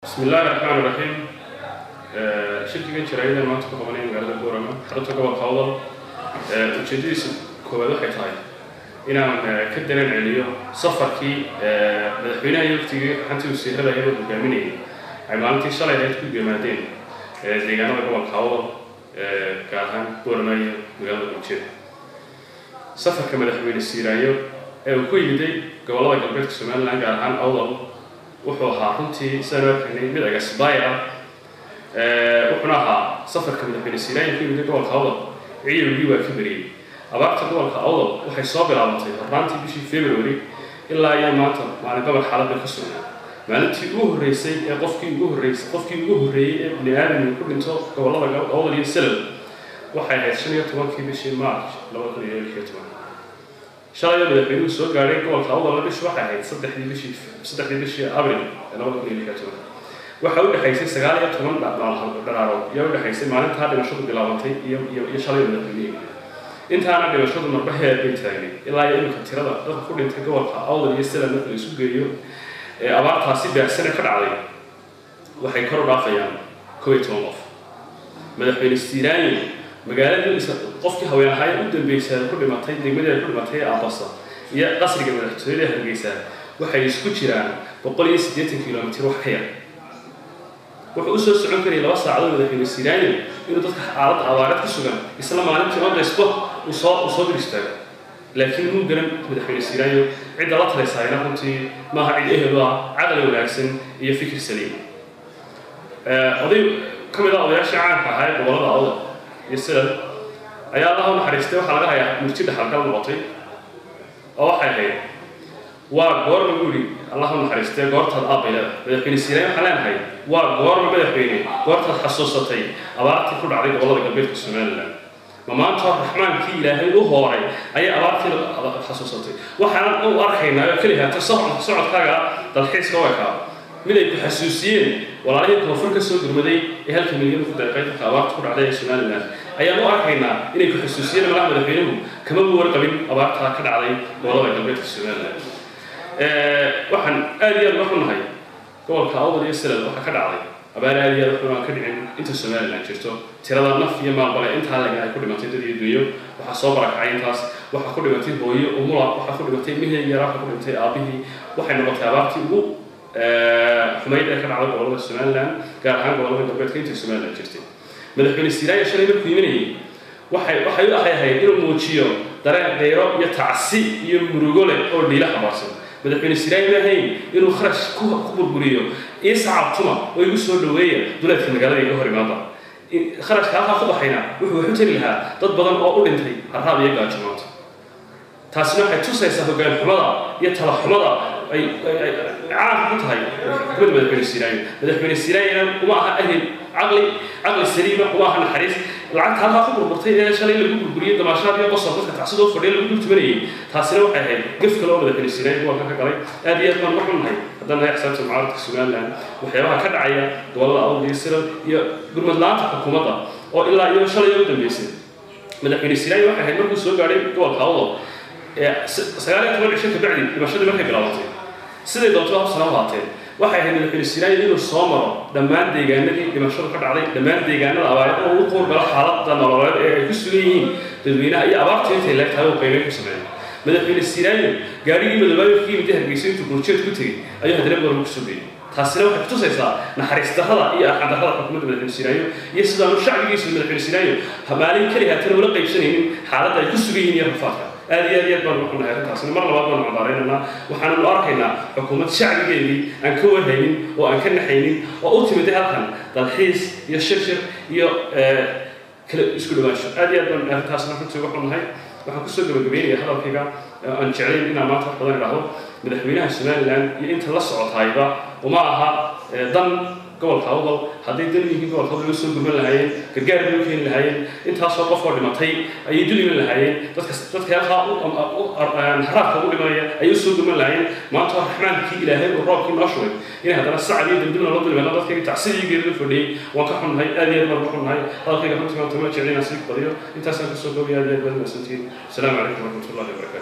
بسم الله الرحمن الرحيم. شركة شرايين ما تقبلين قال الدورة حرتك وقاوضة وجديس كوالو حيتاي إنا كدنا عليه صفر كي مدحونا يفتي حنتي وسيرة لا يبغى بجاميني عمالتي شلة هي تكون جمادين زي كانوا بقوا قاوضة كأهم دورة ماي قال الوجه صفر كمدحونا السيرايو وكل يدي قوالو قلبك سمان لان قال عن أوضة wuxuu ahaa runtii sanadkani mid aga sbaaya wuxuuna ahaa safarka madaxweyne ku yimid gobolka Awdal ciidamadu waa ka bariyay abaarta gobolka Awdal waxay soo bilaabantay horraantii bishii February ilaa iyo maanta maalin gobol xaaladda ka soo maalintii ugu horeysay ee qofkii ugu horeeyay ee bini'aadamku ku dhinto gobolada Awdal iyo Salal waxay ahayd 15 bishii March 2016 شايف إذا بينو سوق قارين قوة الأوضة لا بيش واحد صدق لي بشي أبرد أنا أقول لك كاتون وحاول حيصير سجالة تمام بالعرض يقول حيصير معناته هذا مشروع بلاوتي يشالي من الدنيا أنت أنا بمشروع مربحة بيتاني إلا يوم كتير هذا كل أنت قوة الأوضة يستلم مثل سوق يو أبغى تحسب بسنة كذا عليه وحيكرر رافيان كويت وموف مدحين استيراني مقالة قفك هويان هاي قدام بيسا كل ما تيجي نقدر كل ما تيجي عبصة يا قصر جميل تسويله هالجيسا وحيسكت شران بقول يسديت كيلومتر وحيا وحوسه سعون كري لوصل على مدحين السيراني إنه تطلع عرض عوارض السجن السلام عليكم تمام يسبق وصاد الاستاج لكن مو قرن مدحين السيراني عند الله ترى ساينا كنتي ما عند إهلا عقل ولا أحسن هي فكر سليم أضيف كم إذا أضيع شيء عن هاي بولد الله يسأل أيها الله نحرسته وحلقة يا مرتد حلقة الوطي أو حاجة وقار نقولي الله نحرسته قارت الأبيض بدأ السيرين حلان هاي وقار بدأ بيني قارت الحساسة أبارت كل عريق والله قلبي السمان الله ما أنت الرحمن كي له وهاي أي أبارت الحساسة وحنا أرخينا كلها تصعد حاجة تلحيس كواكا من الحساسين ولا هي توفر كسر جمدي هل كمية في دقائق أبارت كل عريق السمان الله أي أنو أرخينا إنك الحساسين ولا عمل بينهم كما بورق بين أبارت كل عريق والله قلبي السمان الله waxaan aad iyo aad uga xunahay gobolka Awdal iyo Salal waxa ka dhacay abaar aad iyo aad u xun ka dhicin inta Soomaaliland jirto tirada naf iyo maalbale inta laga ay ku dhimatay dad iyo dunyo waxa soo barakacay intaas waxa ku dhimatay hooyo umula waxa ku dhimatay mihay yar waxa ku dhimatay aabihii waxay noqotay abaartii ugu xumayd ee ka dhacday gobolka Soomaaliland gaar ahaan gobolka galbeedka inta Soomaaliland jirtay madaxweyne Siraayo shalay markuu yiminayay waxay u ahayd inuu muujiyo dareen qeyro iyo tacsi iyo murugo leh oo dhiila xabaarsan madaxweyne Siraayo lahayn inuu kharash ku burburiyo iscaabtuma oo igu soo dhaweeyo duleedka magaalada iga hor imaada kharashka halka ku baxayna wuxuu tiri lahaa dad badan oo u dhintay harraab iyo gaajimoonta taasina waxay tusaysaa hoggaan xumada iyo talo xumada ay caan ku tahay madaxweyne Siraayo kuma aha عقل سليم وواحد حريص العقل هذا خبر برتي إيش اللي يقول بريد دمشق يا قصة بس كتعصده فدي اللي يقول تمني تحسينه وحيد قف كلام هذا في السنين هو كذا قليل هذه أثمان محن هاي هذا ما يحصل في معارض السودان لأن وحياها كدعية والله أول يصير يقول مدلات حكومته أو إلا يوصل يوم بيصير من في السنين واحد هيد مركز سوق عليه دول خاوض سجالة تقول عشان تبعدي دمشق ما هي بلاوتي سيد دكتور صناعاتي waxay ahayd madaxweyne inuu soo maro dhammaan deegaanadii dhimashada ka dhacday dhammaan deegaanada abaarta oo uu qoor gala xaaladda nololeed ee ay ku sugan yihiin dadweynaha iyo abaarta intay leegtahay oo qiimeyn ku sameeyay madaxweyne Siraayo gaarigii madawaayo ka yimid Hargeysa intuu gurjeed ku tagay ayuu haddana mar ugu soo beeyay taasina waxay tusaysaa naxariis darrada iyo arxan-darrada xukuumadda madaxweyne Siraayo iyo sida uu shacbigiisa madaxweyne Siraayo habaalin kaliya tan wala qaybsanaynin xaaladda ay ku sugan yihiin iyo rafaadka aad iyo aad baan ugu nahay taasina mar labaad baan cadaarayna waxaan u arkaynaa xukuumad shacbigeedii aan ka warhaynin oo aan ka naxaynin oo u timid halkan dalxiis iyo shirshir iyo kala isku dhawaansho aad iyo aad baan taasina runtii ugu nahay waxaan ku soo gabagabeeyay hadalkayga aan jecelayn inaan maanta wax badan idhaahdo madaxweynaha Soomaaliland iyo inta la socotayba uma aha dan gobolka Awdal haddii dalkii gobolka Awdal soo gurman lahaayeen gargaar loo keeni lahaayeen intaasoo qof oo dhimatay ayay dulimin lahaayeen dadka harraadka u dhimaya ayay soo gurman lahaayeen maanta raxmaankii ilaahay oo roobkii noo shubay inay haddana sacad iyo dambina loo dulimana dadkayga tacsidigeeda la fadhiyay waan ka xunnahay aad iyo aad baan ugu xunnahay hadalkayga runtii maanta ma jeclina sii badiyo intaasaan kasoo gabaya aad iyo aad baad mahadsantihiin asalaamu calaykum waraxmatullahi wabarakaatu